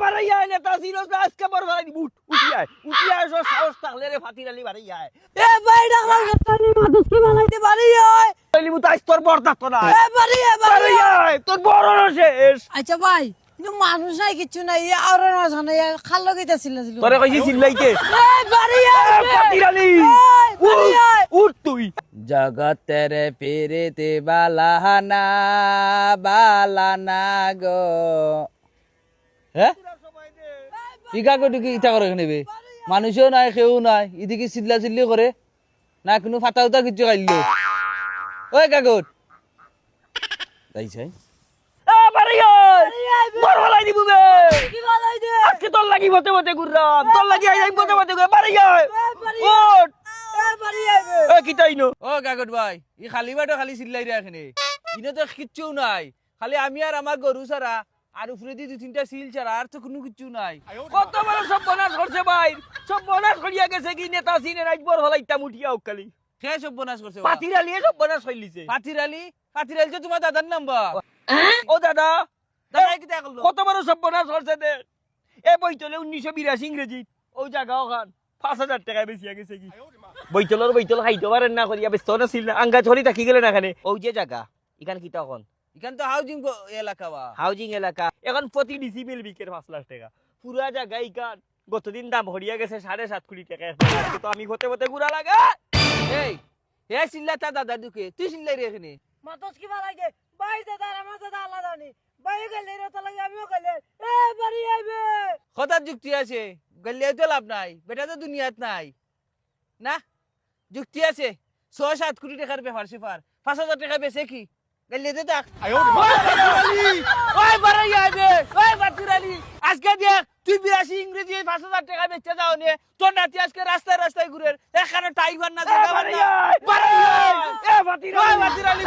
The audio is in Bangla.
বাড়াইয়া নেতা সিরস আজকে বড় ভাই বুট উঠিয়া সব সাহস থাকলে রে ফাতির আলী বাড়াইয়া এ ভাই ডাকলা নেতানি মাদুসকে বানাইতে বাড়াইয়া বলি মুতা তোর বড় থাকতো না বাড়াইয়া তোর বড় শেষ আচ্ছা ভাই কিন্তু মানুষ নাই কিছু নাই আর না জানে খালো গিতাছিল তোরে কইছি চিল্লাইতে ফাতির আলী উঠ তুই জগতের ফিরিতে বালাহানা বালানা গো হ্যাঁ ইকা কই কি ইটা করে নেবে মানুষও নাই কেউ নাই এদিকে চিল্লা চিল্লি করে না কোনো ফাটা উতা কিছু খাইলো ওই কাগজ যাইছে আজকে তোর লাগি বতে বতে ঘুরলাম তোর লাগি আই বতে বতে ঘুরে বাড়াইয়া উঠ কিতাইনো ও কাগজ ভাই ই খালি বাটো খালি চিল্লাই রে এখানে ইনে তো কিচ্ছু নাই খালি আমি আর আমার গরু ছাড়া আর উপরে দি 2-3টা সিল ছাড়া আর তো কোনো কিচ্ছু নাই কত বড় সব বনাস করছে ভাই সব বনাস করিয়া গেছে কি নেতা সিনে রাজবর হলাইতা মুঠিয়া উকালি কে সব বনাস করছে পাতির আলী সব বনাস হইলিছে পাতির আলী তো তোমার দাদার নাম্বার ও দাদা দাদা কি তা করলো কত বড় সব বনাস করছে দে এ বইতলে 1982 ইংরেজি ওই জায়গা ওখান 5000 টাকা বেশিয়া গেছে কি বইতল খাইতে পারেন না করিয়া ব্যস্ত না ছিল আঙ্গা ছড়ি থাকি গেলেন এখানে ওই যে জায়গা এখানে কি তখন এখান তো হাউজিং এলাকা বা হাউজিং এলাকা এখন প্রতি ডিসিমিল বিকের 5 লাখ টাকা পুরা জায়গা ইকান গতদিন দাম হরিয়া গেছে 7.5 কোটি টাকা আজকে তো আমি হতে হতে গুড়া লাগা এই এ চিল্লা তা দাদা দুকে তুই চিল্লাই রে এখানে মাদুস কি বানাইতে ভাই দাদা আমার দাদা আল্লাহ জানি ভাই গেলে রে তো লাগে আমিও গেলে এ বাড়ি আইবে কথার যুক্তি আছে গেলে তো লাভ নাই বেটা তো দুনিয়াত নাই না যুক্তি আছে 6-7 কোটি টাকার ব্যাপার সেপার 5000 টাকা বেচে কি গেলে তো দেখ ওই বাড়াইয়া আইবে ওই বাতির আলী আজকে দেখ তুই 82 ইংরেজি 5000 টাকা বেচে যাও নে তোর নাতি আজকে রাস্তায় ঘুরে এখানে টাইগার না জায়গা বাড়াইয়া এ ফাতির আলী বাতির আলী